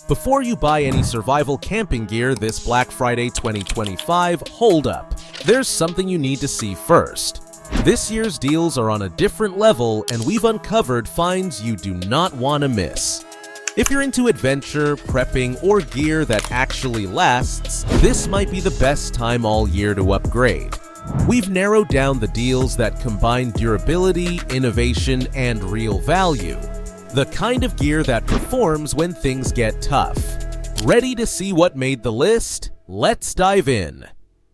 Before you buy any survival camping gear this Black Friday 2025, hold up. There's something you need to see first. This year's deals are on a different level, and we've uncovered finds you do not want to miss. If you're into adventure, prepping, or gear that actually lasts, this might be the best time all year to upgrade. We've narrowed down the deals that combine durability, innovation, and real value. The kind of gear that performs when things get tough. Ready to see what made the list? Let's dive in.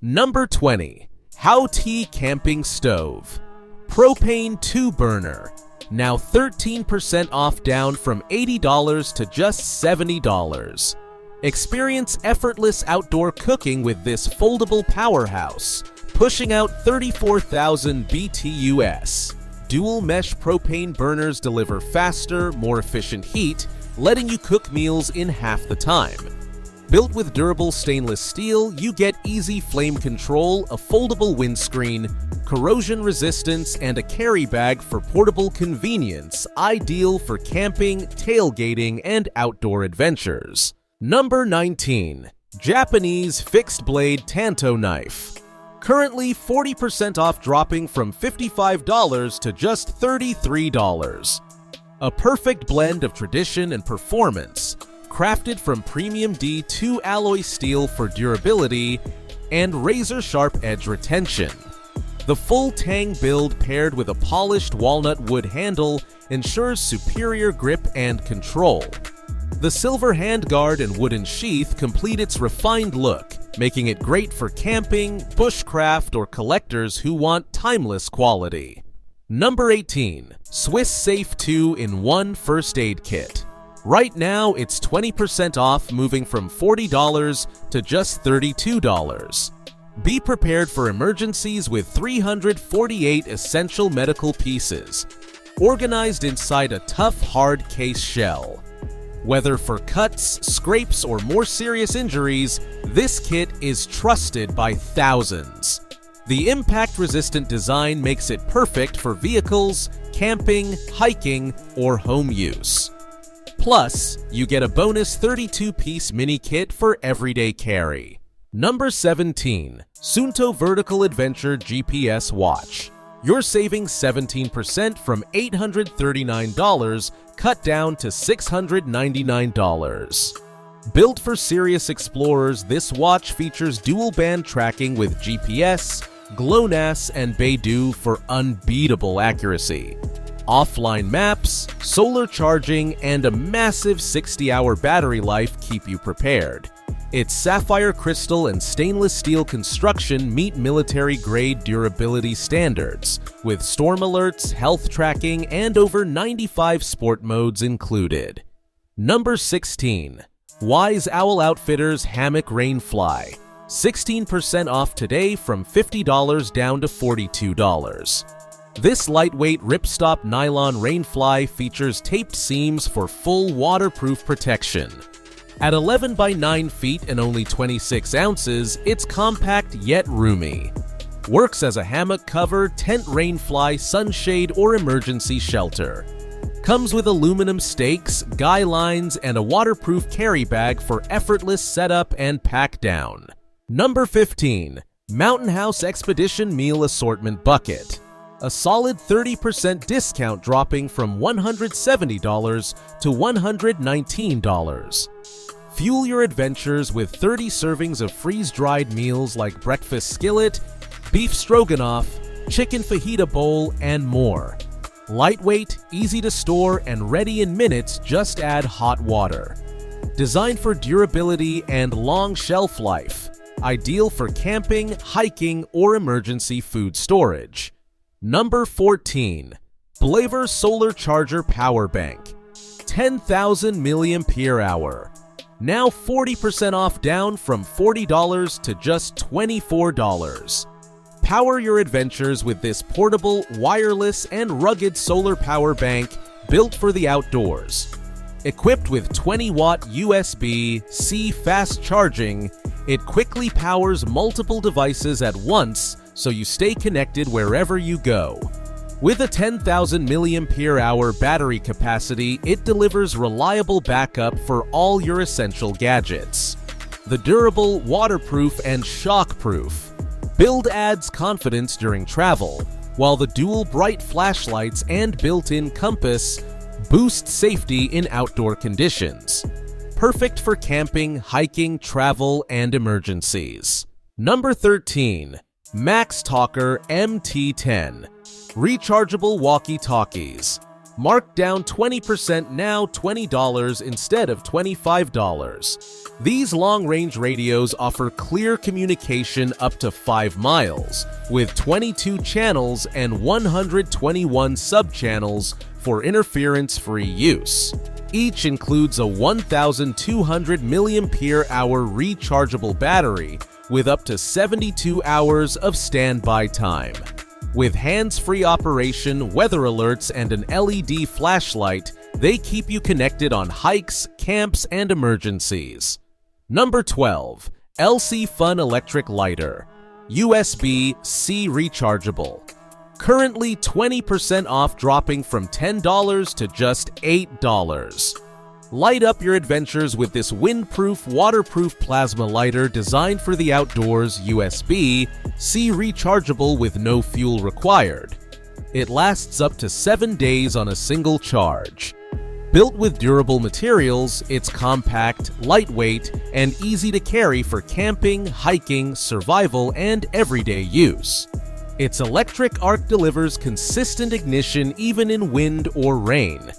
Number 20. Haoteey Camping Stove. Propane 2-burner. Now 13% off, down from $80 to just $70. Experience effortless outdoor cooking with this foldable powerhouse, pushing out 34,000 BTUs. Dual mesh propane burners deliver faster, more efficient heat, letting you cook meals in half the time. Built with durable stainless steel, you get easy flame control, a foldable windscreen, corrosion resistance, and a carry bag for portable convenience, ideal for camping, tailgating, and outdoor adventures. Number 19. Japanese Fixed Blade Tanto Knife. Currently 40% off, dropping from $55 to just $33. A perfect blend of tradition and performance, crafted from premium D2 alloy steel for durability and razor-sharp edge retention. The full tang build paired with a polished walnut wood handle ensures superior grip and control. The silver handguard and wooden sheath complete its refined look, making it great for camping, bushcraft, or collectors who want timeless quality. Number 18. Swiss Safe 2-in-1 First Aid Kit. Right now, it's 20% off, moving from $40 to just $32. Be prepared for emergencies with 348 essential medical pieces, organized inside a tough, hard case shell. Whether for cuts, scrapes, or more serious injuries, this kit is trusted by thousands. The impact-resistant design makes it perfect for vehicles, camping, hiking, or home use. Plus, you get a bonus 32-piece mini kit for everyday carry. Number 17. SUUNTO Vertical Adventure GPS Watch. You're saving 17% from $839, cut down to $699. Built for serious explorers, this watch features dual-band tracking with GPS, GLONASS, and BLAVOR for unbeatable accuracy. Offline maps, solar charging, and a massive 60-hour battery life keep you prepared. Its sapphire crystal and stainless steel construction meet military-grade durability standards, with storm alerts, health tracking, and over 95 sport modes included. Number 16. Wise Owl Outfitters Hammock Rainfly. 16% off today from $50 down to $42. This lightweight ripstop nylon rainfly features taped seams for full waterproof protection. At 11 by 9 feet and only 26 ounces, it's compact yet roomy. Works as a hammock cover, tent rainfly, sunshade, or emergency shelter. Comes with aluminum stakes, guy lines, and a waterproof carry bag for effortless setup and pack down. Number 15. Mountain House Expedition Meal Assortment Bucket. A solid 30% discount, dropping from $170 to $119. Fuel your adventures with 30 servings of freeze-dried meals like breakfast skillet, beef stroganoff, chicken fajita bowl, and more. Lightweight, easy to store, and ready in minutes, just add hot water. Designed for durability and long shelf life. Ideal for camping, hiking, or emergency food storage. Number 14. BLAVOR Solar Charger Power Bank. 10,000 mAh. Now 40% off, down from $40 to just $24. Power your adventures with this portable, wireless, and rugged solar power bank built for the outdoors. Equipped with 20-watt USB-C fast charging, it quickly powers multiple devices at once, so you stay connected wherever you go. With a 10,000 mAh battery capacity, it delivers reliable backup for all your essential gadgets. The durable, waterproof, and shockproof. Build adds confidence during travel, while the dual bright flashlights and built-in compass boost safety in outdoor conditions. Perfect for camping, hiking, travel, and emergencies. Number 13. MaxTalker MT10 Rechargeable Walkie-Talkies. Marked down 20%, now $20 instead of $25. These long-range radios offer clear communication up to 5 miles, with 22 channels and 121 sub-channels for interference-free use. Each includes a 1,200 mAh rechargeable battery with up to 72 hours of standby time. With hands-free operation, weather alerts, and an LED flashlight, they keep you connected on hikes, camps, and emergencies. Number 12. LcFun Electric Lighter USB-C Rechargeable. Currently 20% off, dropping from $10 to just $8. Light up your adventures with this windproof, waterproof plasma lighter designed for the outdoors. USB-C rechargeable with no fuel required. It lasts up to 7 days on a single charge. Built with durable materials, it's compact, lightweight, and easy to carry for camping, hiking, survival, and everyday use. Its electric arc delivers consistent ignition even in wind or rain.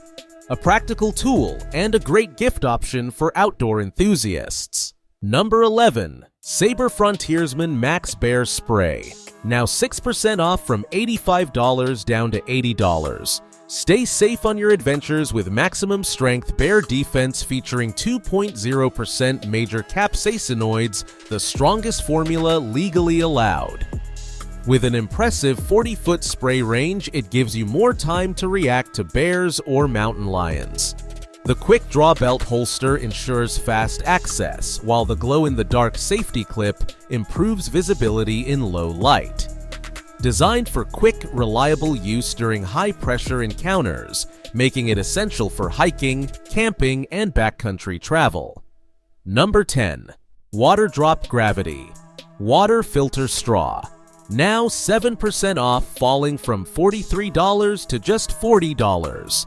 A practical tool and a great gift option for outdoor enthusiasts. Number 11. SABRE Frontiersman Max Bear Spray. Now 6% off from $85 down to $80. Stay safe on your adventures with maximum strength bear defense featuring 2.0% major capsaicinoids, the strongest formula legally allowed. With an impressive 40-foot spray range, it gives you more time to react to bears or mountain lions. The quick draw belt holster ensures fast access, while the glow-in-the-dark safety clip improves visibility in low light. Designed for quick, reliable use during high-pressure encounters, making it essential for hiking, camping, and backcountry travel. Number 10. Waterdrop Gravity Water Filter Straw. Now 7% off, falling from $43 to just $40.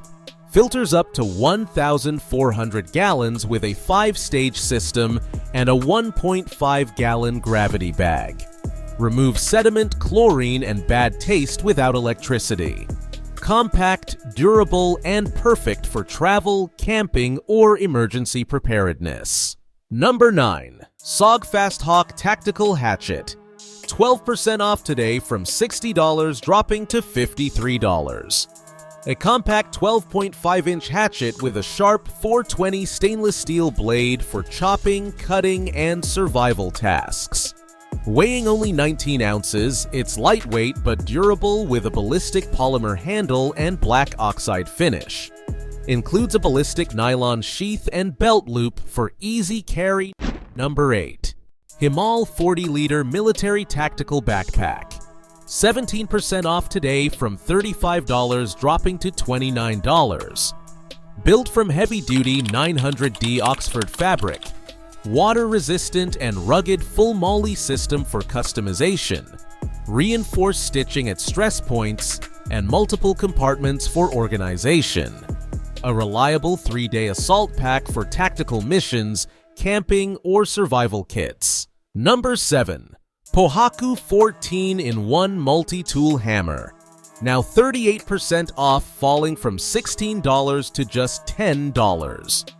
Filters up to 1,400 gallons with a 5-stage system and a 1.5-gallon gravity bag. Removes sediment, chlorine, and bad taste without electricity. Compact, durable, and perfect for travel, camping, or emergency preparedness. Number 9. SOG FastHawk Tactical Hatchet. 12% off today from $60, dropping to $53. A compact 12.5-inch hatchet with a sharp 420 stainless steel blade for chopping, cutting, and survival tasks. Weighing only 19 ounces, it's lightweight but durable with a ballistic polymer handle and black oxide finish. Includes a ballistic nylon sheath and belt loop for easy carry. Number 8. Himal 40-liter Military Tactical Backpack. 17% off today from $35, dropping to $29. Built from heavy-duty 900D Oxford fabric. Water-resistant and rugged full MOLLE system for customization. Reinforced stitching at stress points and multiple compartments for organization. A reliable 3-day assault pack for tactical missions, camping, or survival kits. Number 7. Pohaku 14-in-1 Multitool Hammer. Now 38% off, falling from $16 to just $10.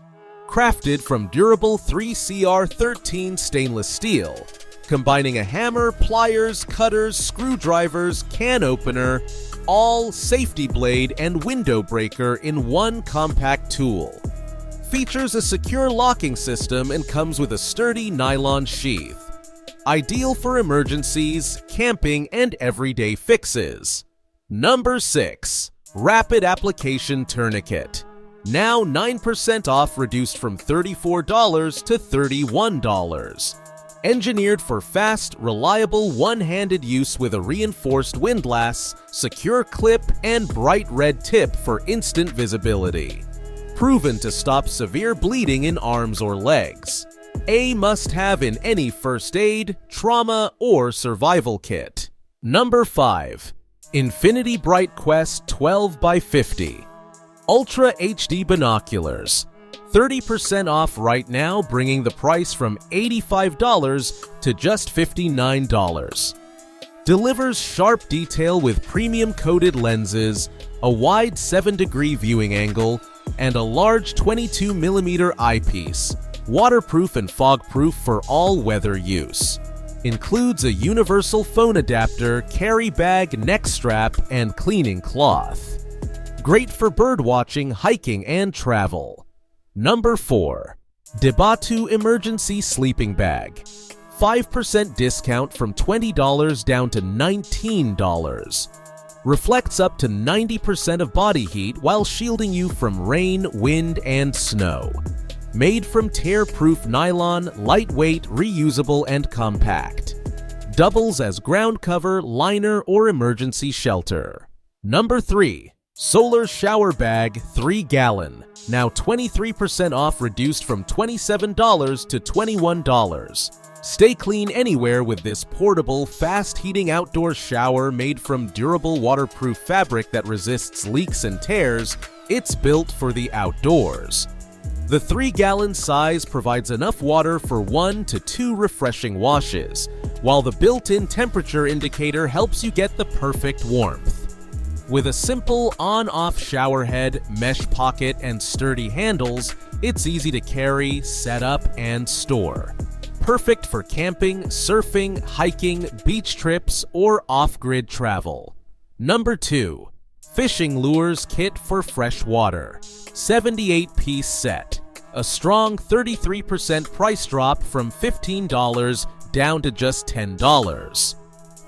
Crafted from durable 3CR13 stainless steel, combining a hammer, pliers, cutters, screwdrivers, can opener, all safety blade, and window breaker in one compact tool. Features a secure locking system and comes with a sturdy nylon sheath. Ideal for emergencies, camping, and everyday fixes. Number 6. Rapid Application Tourniquet. Now 9% off, reduced from $34 to $31. Engineered for fast, reliable, one-handed use with a reinforced windlass, secure clip, and bright red tip for instant visibility. Proven to stop severe bleeding in arms or legs. A must-have in any first aid, trauma, or survival kit. Number 5. Infinity Bright Quest 12x50 Ultra HD Binoculars. 30% off right now, bringing the price from $85 to just $59. Delivers sharp detail with premium-coated lenses, a wide 7-degree viewing angle, and a large 22mm eyepiece, waterproof and fog-proof for all weather use. Includes a universal phone adapter, carry bag, neck strap, and cleaning cloth. Great for birdwatching, hiking, and travel. Number 4. DIBBATU Emergency Sleeping Bag. 5% discount from $20 down to $19. Reflects up to 90% of body heat while shielding you from rain, wind, and snow. Made from tear-proof nylon, lightweight, reusable, and compact. Doubles as ground cover, liner, or emergency shelter. Number 3. Solar Shower Bag 3-gallon. Now 23% off, reduced from $27 to $21. Stay clean anywhere with this portable, fast-heating outdoor shower made from durable waterproof fabric that resists leaks and tears. It's built for the outdoors. The 3-gallon size provides enough water for 1 to 2 refreshing washes, while the built-in temperature indicator helps you get the perfect warmth. With a simple on-off shower head, mesh pocket, and sturdy handles, it's easy to carry, set up, and store. Perfect for camping, surfing, hiking, beach trips, or off-grid travel. Number 2. Fishing Lures Kit for Freshwater. 78-piece set. A strong 33% price drop from $15 down to just $10.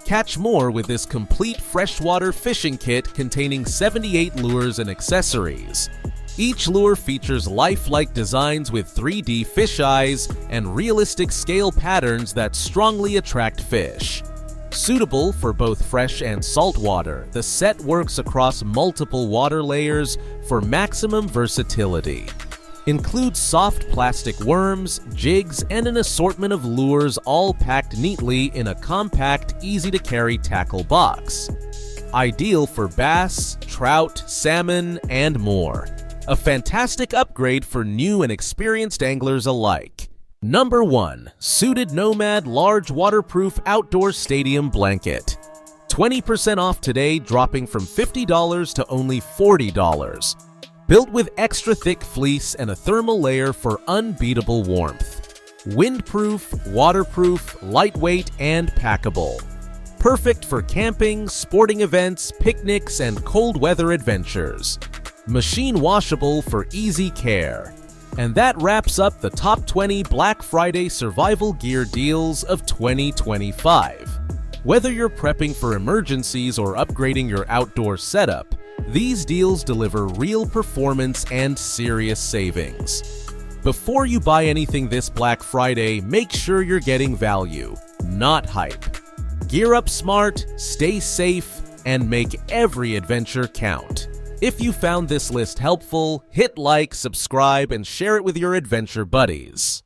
Catch more with this complete freshwater fishing kit containing 78 lures and accessories. Each lure features lifelike designs with 3D fish eyes and realistic scale patterns that strongly attract fish. Suitable for both fresh and salt water, the set works across multiple water layers for maximum versatility. Includes soft plastic worms, jigs, and an assortment of lures, all packed neatly in a compact, easy-to-carry tackle box. Ideal for bass, trout, salmon, and more. A fantastic upgrade for new and experienced anglers alike. Number 1. SUITEDNOMAD Large Waterproof Outdoor Stadium Blanket. 20% off today, dropping from $50 to only $40. Built with extra thick fleece and a thermal layer for unbeatable warmth. Windproof, waterproof, lightweight, and packable. Perfect for camping, sporting events, picnics, and cold weather adventures. Machine washable for easy care. And that wraps up the top 20 Black Friday survival gear deals of 2025. Whether you're prepping for emergencies or upgrading your outdoor setup, these deals deliver real performance and serious savings. Before you buy anything this Black Friday, make sure you're getting value, not hype. Gear up smart, stay safe, and make every adventure count. If you found this list helpful, hit like, subscribe, and share it with your adventure buddies.